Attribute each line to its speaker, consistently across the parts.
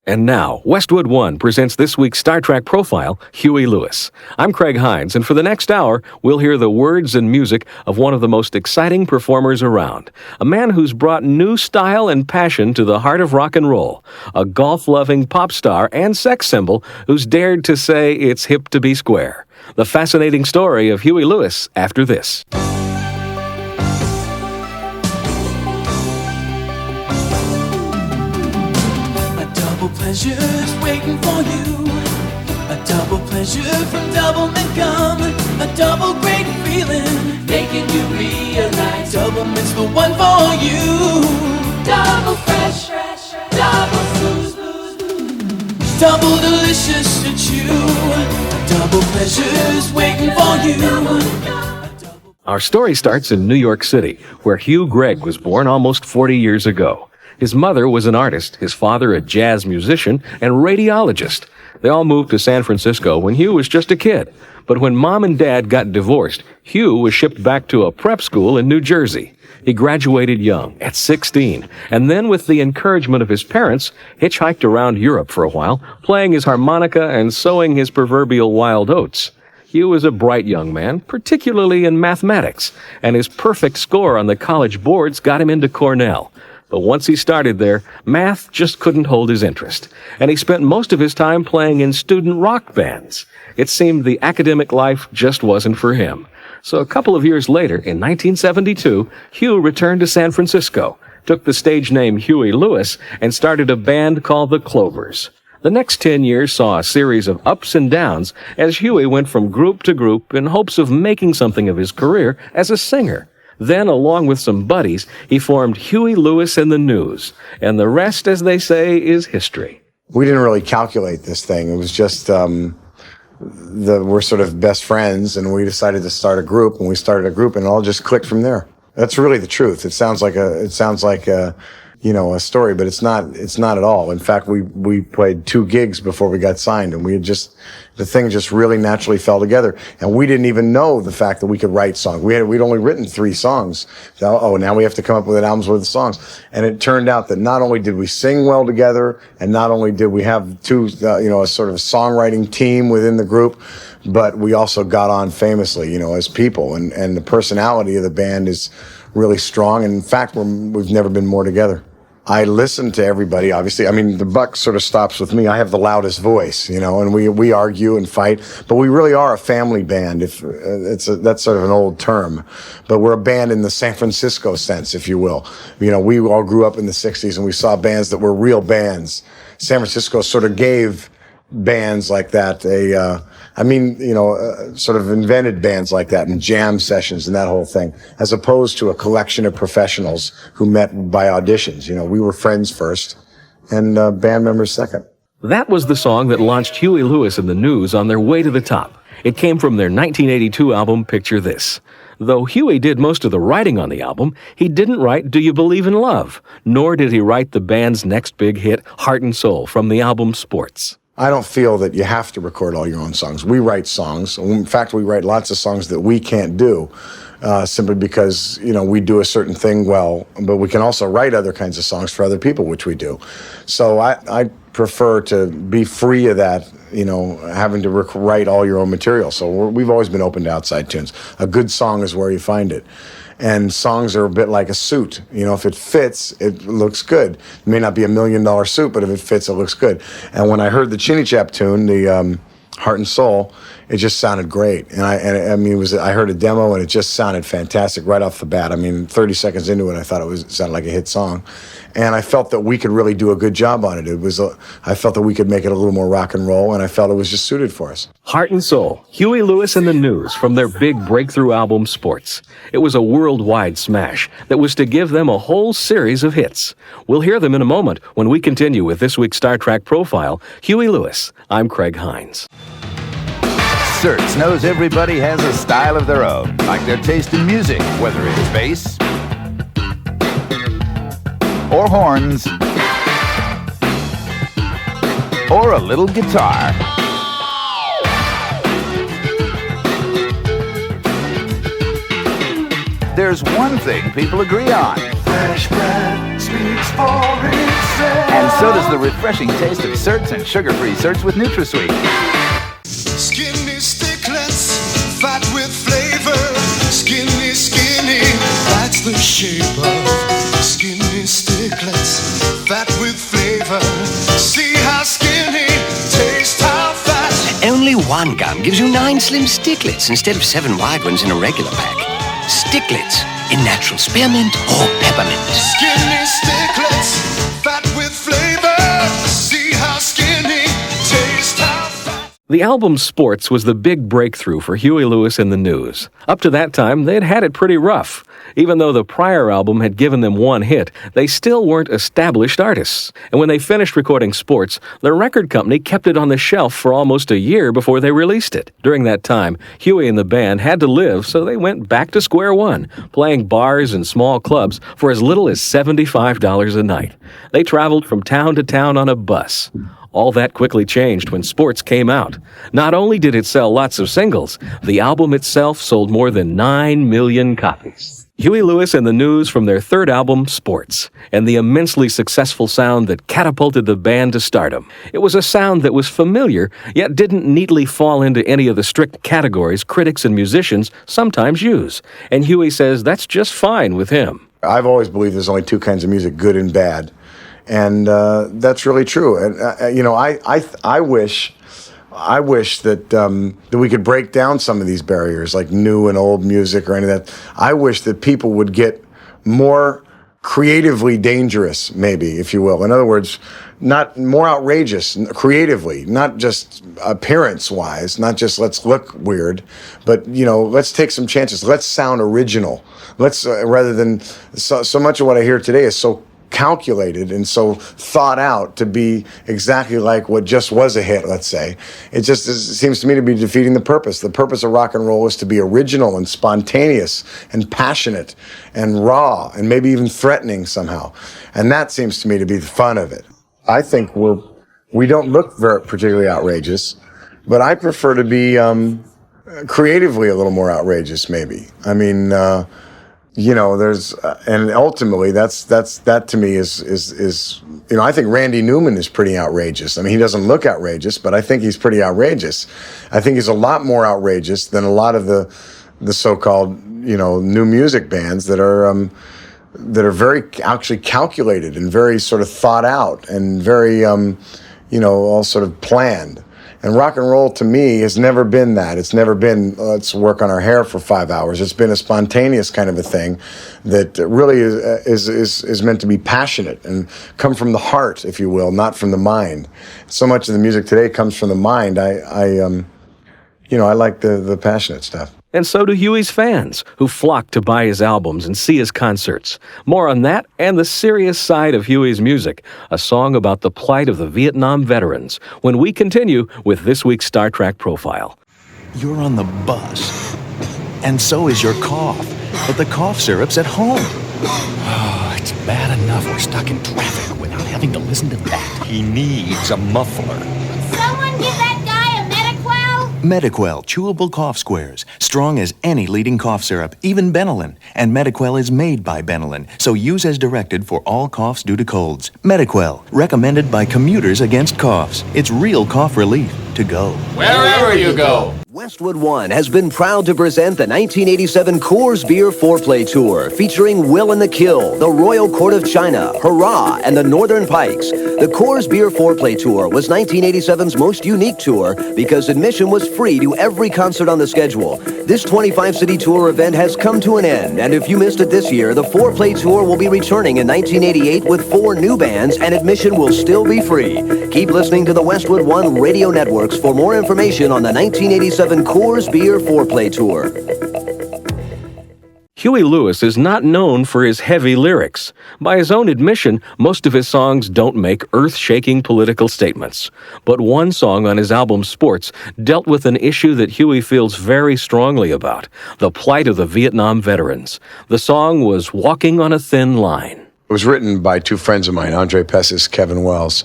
Speaker 1: And now, Westwood One presents this week's Star Trek profile, Huey Lewis. I'm Craig Hines, and for the next hour, we'll hear the words and music of one of the most exciting performers around. A man who's brought new style and passion to the heart of rock and roll. A golf-loving pop star and sex symbol who's dared to say it's hip to be square. The fascinating story of Huey Lewis after this.
Speaker 2: Pleasure's waiting for you. A double pleasure from double income. A double great feeling, making you realize double mint's the one for you. Double fresh, double smooth, double delicious to chew. A double pleasure's waiting for you.
Speaker 1: Our story starts in New York City, where Hugh Gregg was born almost 40 years ago. His mother was an artist, his father a jazz musician and radiologist. They all moved to San Francisco when Hugh was just a kid. But when Mom and Dad got divorced, Hugh was shipped back to a prep school in New Jersey. He graduated young, at 16, and then with the encouragement of his parents, hitchhiked around Europe for a while, playing his harmonica and sowing his proverbial wild oats. Hugh was a bright young man, particularly in mathematics, and his perfect score on the college boards got him into Cornell. But once he started there, math just couldn't hold his interest, and he spent most of his time playing in student rock bands. It seemed the academic life just wasn't for him. So a couple of years later, in 1972, Hugh returned to San Francisco, took the stage name Huey Lewis, and started a band called the Clovers. The next 10 years saw a series of ups and downs as Huey went from group to group in hopes of making something of his career as a singer. Then, along with some buddies, he formed Huey Lewis and the News. And the rest, as they say, is history.
Speaker 3: We didn't really calculate this thing. It was just, we're sort of best friends, and we decided to start a group, and we started a group, and it all just clicked from there. That's really the truth. It sounds like a story, but it's not at all. In fact, we played 2 gigs before we got signed, and the thing just really naturally fell together. And we didn't even know the fact that we could write songs. We'd only written 3 songs. So, now we have to come up with an album's worth of songs. And it turned out that not only did we sing well together, and not only did we have a sort of songwriting team within the group, but we also got on famously, as people. And the personality of the band is really strong. And in fact, we've never been more together. I listen to everybody, obviously. I mean, the buck sort of stops with me. I have the loudest voice, and we argue and fight, but we really are a family band. That's sort of an old term, but we're a band in the San Francisco sense, if you will. We all grew up in the 60s and we saw bands that were real bands. San Francisco sort of gave bands like that sort of invented bands like that and jam sessions and that whole thing, as opposed to a collection of professionals who met by auditions. We were friends first and band members second.
Speaker 1: That was the song that launched Huey Lewis and the News on their way to the top. It came from their 1982 album, Picture This. Though Huey did most of the writing on the album, he didn't write Do You Believe in Love, nor did he write the band's next big hit, Heart and Soul, from the album Sports.
Speaker 3: I don't feel that you have to record all your own songs. We write songs. In fact, we write lots of songs that we can't do simply because, we do a certain thing well, but we can also write other kinds of songs for other people, which we do. So I prefer to be free of that, having to write all your own material. So we've always been open to outside tunes. A good song is where you find it. And songs are a bit like a suit. If it fits, it looks good. It may not be $1 million suit, but if it fits, it looks good. And when I heard the Chinny Chap tune, the Heart and Soul, it just sounded great. And I heard a demo and it just sounded fantastic right off the bat. 30 seconds into it, I thought it sounded like a hit song. And I felt that we could really do a good job on it. I felt that we could make it a little more rock and roll, and I felt it was just suited for us.
Speaker 1: Heart and Soul, Huey Lewis and the News from their big breakthrough album, Sports. It was a worldwide smash that was to give them a whole series of hits. We'll hear them in a moment when we continue with this week's Star Trek profile, Huey Lewis. I'm Craig Hines.
Speaker 4: Certs knows everybody has a style of their own, like their taste in music, whether it's bass, or horns, or a little guitar. There's one thing people agree on.
Speaker 5: Fresh bread speaks for itself.
Speaker 4: And so does the refreshing taste of Certs and sugar-free Certs with NutraSweet.
Speaker 5: Skinny sticklets, fat with flavor. Skinny, skinny, that's the shape of skinny sticklets, fat with flavor. See how skinny, taste how fat.
Speaker 6: Only one gum gives you 9 slim sticklets instead of 7 wide ones in a regular pack. Sticklets in natural spearmint or peppermint.
Speaker 5: Skinny sticklets, fat with flavor. See how skinny, taste how fat.
Speaker 1: The album Sports was the big breakthrough for Huey Lewis and the News. Up to that time, they'd had it pretty rough. Even though the prior album had given them one hit, they still weren't established artists. And when they finished recording Sports, their record company kept it on the shelf for almost a year before they released it. During that time, Huey and the band had to live, so they went back to square one, playing bars and small clubs for as little as $75 a night. They traveled from town to town on a bus. All that quickly changed when Sports came out. Not only did it sell lots of singles, the album itself sold more than 9 million copies. Huey Lewis and the News from their third album, Sports, and the immensely successful sound that catapulted the band to stardom. It was a sound that was familiar, yet didn't neatly fall into any of the strict categories critics and musicians sometimes use. And Huey says that's just fine with him.
Speaker 3: I've always believed there's only 2 kinds of music, good and bad. And that's really true. And, I wish that we could break down some of these barriers, like new and old music or any of that. I wish that people would get more creatively dangerous, maybe, if you will. In other words, not more outrageous creatively, not just appearance-wise, not just let's look weird, but, let's take some chances. Let's sound original. Let's, rather than, so much of what I hear today is so calculated and so thought out to be exactly like what just was a hit, let's say. It seems to me to be defeating the purpose. The purpose of rock and roll is to be original and spontaneous and passionate and raw and maybe even threatening somehow. And that seems to me to be the fun of it. I think we don't look very particularly outrageous, but I prefer to be creatively a little more outrageous, maybe. I mean, there's, and ultimately that to me is, I think Randy Newman is pretty outrageous. I mean, he doesn't look outrageous, but I think he's pretty outrageous. I think he's a lot more outrageous than a lot of the so-called, new music bands that are very actually calculated and very sort of thought out and very, all sort of planned. And rock and roll, to me, has never been that. It's never been, let's work on our hair for 5 hours. It's been a spontaneous kind of a thing that really is meant to be passionate and come from the heart, if you will, not from the mind. So much of the music today comes from the mind. I like the passionate stuff.
Speaker 1: And so do Huey's fans, who flock to buy his albums and see his concerts. More on that and the serious side of Huey's music, a song about the plight of the Vietnam veterans, when we continue with this week's Star Trek Profile.
Speaker 7: You're on the bus, and so is your cough, but the cough syrup's at home.
Speaker 8: Oh, it's bad enough we're stuck in traffic without having to listen to that. He needs a muffler.
Speaker 9: Someone give that guy a Mediquel?
Speaker 7: Mediquel Chewable Cough Squares. Strong as any leading cough syrup, even Benylin. And Mediquel is made by Benylin, so use as directed for all coughs due to colds. Mediquel, recommended by commuters against coughs. It's real cough relief to go.
Speaker 8: Wherever you go.
Speaker 10: Westwood One has been proud to present the 1987 Coors Beer Foreplay Tour, featuring Will and the Kill, the Royal Court of China, Hurrah, and the Northern Pikes. The Coors Beer Foreplay Tour was 1987's most unique tour because admission was free to every concert on the schedule. This 25-city tour event has come to an end, and if you missed it this year, the Foreplay Tour will be returning in 1988 with 4 new bands, and admission will still be free. Keep listening to the Westwood One radio networks for more information on the 1987 Coors Beer Foreplay Tour.
Speaker 1: Huey Lewis is not known for his heavy lyrics. By his own admission, most of his songs don't make earth-shaking political statements. But one song on his album Sports dealt with an issue that Huey feels very strongly about, the plight of the Vietnam veterans. The song was Walking on a Thin Line.
Speaker 3: It was written by two friends of mine, Andre Pessis, Kevin Wells,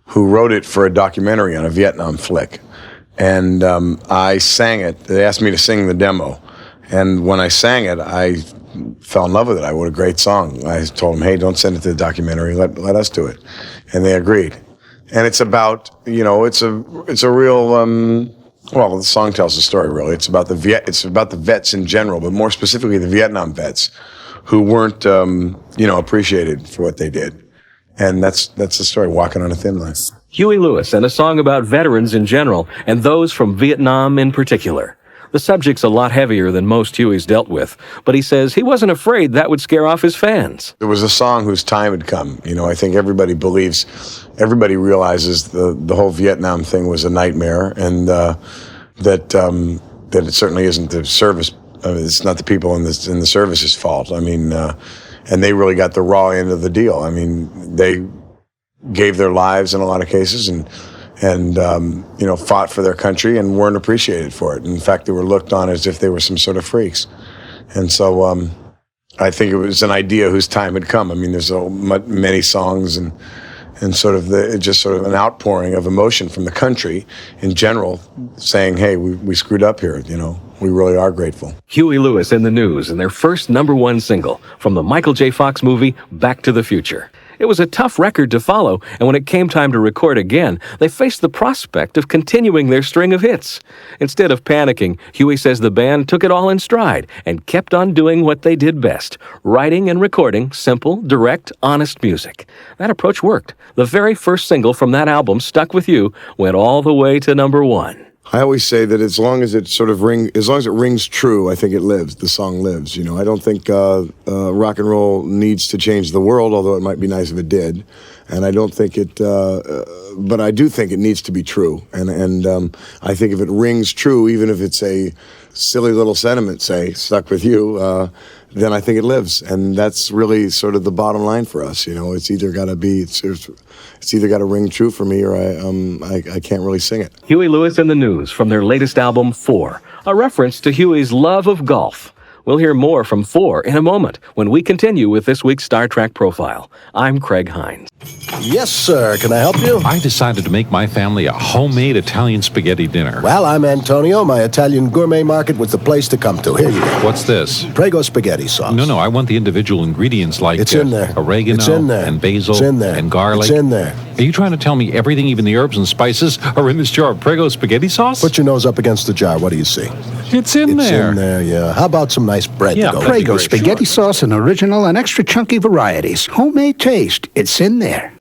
Speaker 3: who wrote it for a documentary on a Vietnam flick. And I sang it. They asked me to sing the demo. And when I sang it, I fell in love with it. What a great song. I told them, hey, don't send it to the documentary. Let us do it. And they agreed. And it's about, it's a real, well, the song tells the story, really. It's about the vets in general, but more specifically the Vietnam vets who weren't, appreciated for what they did. And that's the story, Walking on a Thin Line.
Speaker 1: Huey Lewis and a song about veterans in general, and those from Vietnam in particular. The subject's a lot heavier than most Huey's dealt with, but he says he wasn't afraid that would scare off his fans.
Speaker 3: It was a song whose time had come. I think everybody realizes the whole Vietnam thing was a nightmare, and that it certainly isn't the service. It's not the people in the service's fault. And they really got the raw end of the deal. They gave their lives in a lot of cases and fought for their country and weren't appreciated for it. In fact, they were looked on as if they were some sort of freaks. And so I think it was an idea whose time had come. There's so many songs and sort of an outpouring of emotion from the country in general, saying, hey, we screwed up here, we really are grateful.
Speaker 1: Huey Lewis and the News and their first #1 single from the Michael J. Fox movie, Back to the Future. It was a tough record to follow, and when it came time to record again, they faced the prospect of continuing their string of hits. Instead of panicking, Huey says the band took it all in stride and kept on doing what they did best, writing and recording simple, direct, honest music. That approach worked. The very first single from that album, Stuck With You, went all the way to #1.
Speaker 3: I always say that as long as it rings true, I think it lives. The song lives. I don't think rock and roll needs to change the world, although it might be nice if it did. And I don't think but I do think it needs to be true. And I think if it rings true, even if it's a silly little sentiment, say "Stuck With You," then I think it lives. And that's really sort of the bottom line for us. It's either got to ring true for me, or I can't really sing it.
Speaker 1: Huey Lewis and the News from their latest album, 4, a reference to Huey's love of golf. We'll hear more from 4 in a moment when we continue with this week's Star Trek Profile. I'm Craig Hines.
Speaker 11: Yes, sir. Can I help you?
Speaker 8: I decided to make my family a homemade Italian spaghetti dinner.
Speaker 11: Well, I'm Antonio. My Italian gourmet market was the place to come to. Here you go.
Speaker 8: What's this?
Speaker 11: Prego spaghetti sauce.
Speaker 8: No, I want the individual ingredients like
Speaker 11: it's in there.
Speaker 8: Oregano
Speaker 11: it's in there.
Speaker 8: and basil
Speaker 11: it's in there.
Speaker 8: and garlic.
Speaker 11: It's in there.
Speaker 8: Are you trying to tell me everything, even the herbs and spices, are in this jar of Prego spaghetti sauce?
Speaker 11: Put your nose up against the jar. What do you see?
Speaker 8: It's in there.
Speaker 11: It's in there, yeah. How about some nice bread to go?
Speaker 12: Prego spaghetti sauce in original and extra chunky varieties. Homemade taste. It's in there.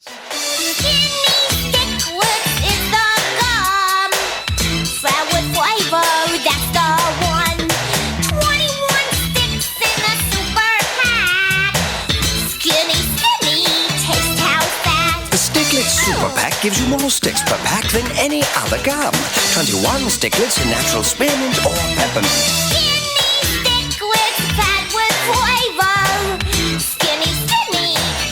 Speaker 6: Super Pack gives you more sticks per pack than any other gum. 21 sticklets in natural spearmint or peppermint.
Speaker 9: Skinny sticklets packed with flavor. Skinny,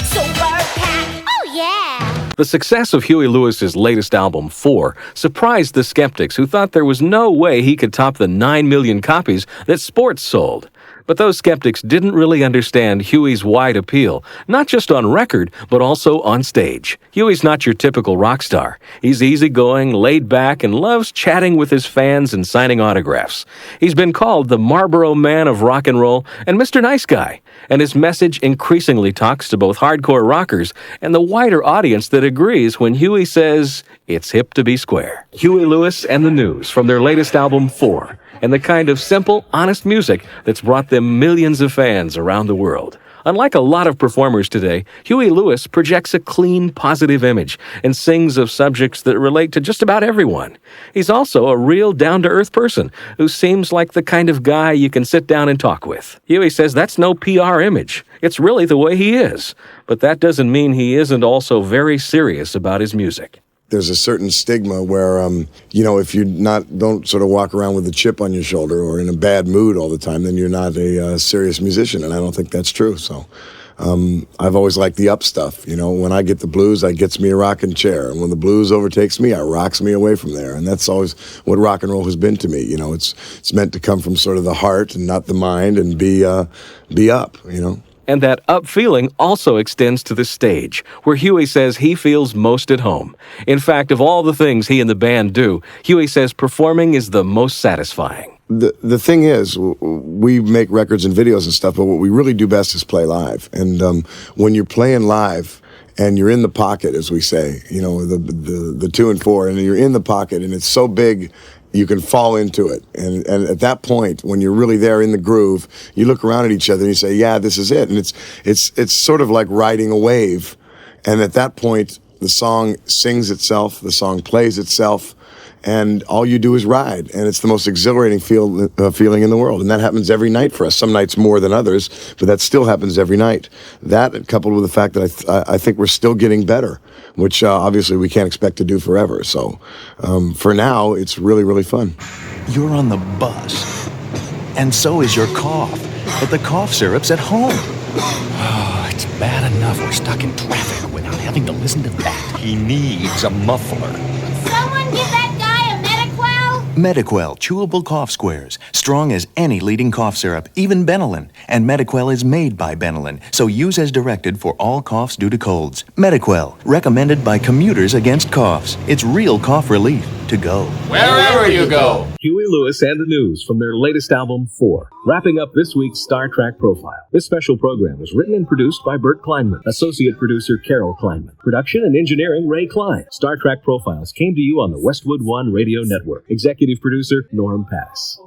Speaker 9: Super Pack. Oh, yeah.
Speaker 1: The success of Huey Lewis's latest album, 4, surprised the skeptics who thought there was no way he could top the 9 million copies that Sports sold. But those skeptics didn't really understand Huey's wide appeal, not just on record, but also on stage. Huey's not your typical rock star. He's easygoing, laid back, and loves chatting with his fans and signing autographs. He's been called the Marlboro Man of rock and roll and Mr. Nice Guy, and his message increasingly talks to both hardcore rockers and the wider audience that agrees when Huey says, it's hip to be square. Huey Lewis and the News from their latest album, 4. And the kind of simple, honest music that's brought them millions of fans around the world. Unlike a lot of performers today, Huey Lewis projects a clean, positive image and sings of subjects that relate to just about everyone. He's also a real down-to-earth person who seems like the kind of guy you can sit down and talk with. Huey says that's no PR image. It's really the way he is. But that doesn't mean he isn't also very serious about his music.
Speaker 3: There's a certain stigma where, if you don't sort of walk around with a chip on your shoulder or in a bad mood all the time, then you're not a serious musician, and I don't think that's true. So I've always liked the up stuff. When I get the blues, that gets me a rocking chair, and when the blues overtakes me, it rocks me away from there, and that's always what rock and roll has been to me. It's meant to come from sort of the heart and not the mind, and be up.
Speaker 1: And that up feeling also extends to the stage, where Huey says he feels most at home. In fact, of all the things he and the band do, Huey says performing is the most satisfying.
Speaker 3: The thing is, we make records and videos and stuff, but what we really do best is play live. And when you're playing live and you're in the pocket, as we say, you know, the 2 and 4, and you're in the pocket and it's so big, you can fall into it. And at that point, when you're really there in the groove, you look around at each other and you say, yeah, this is it. And it's sort of like riding a wave. And at that point, the song sings itself, the song plays itself, and all you do is ride. And it's the most exhilarating feeling in the world. And that happens every night for us. Some nights more than others, but that still happens every night. That, coupled with the fact that I think we're still getting better, which obviously we can't expect to do forever. So for now, it's really, really fun.
Speaker 7: You're on the bus, and so is your cough, but the cough syrup's at home.
Speaker 8: Oh, it's bad enough we're stuck in traffic without having to listen to that. He needs a muffler.
Speaker 9: Someone give that guy a Medi-Quell?
Speaker 7: Medi-Quell chewable cough squares, strong as any leading cough syrup, even Benylin. And Medi-Quell is made by Benylin, so use as directed for all coughs due to colds. Medi-Quell, recommended by commuters against coughs. It's real cough relief to go.
Speaker 8: Wherever you go.
Speaker 1: Huey Lewis and the News from their latest album, 4. Wrapping up this week's Star Trek Profile. This special program was written and produced by Bert Kleinman. Associate producer Carol Kleinman. Production and engineering Ray Klein. Star Trek Profiles came to you on the Westwood One Radio Network. Executive producer Norm Pass.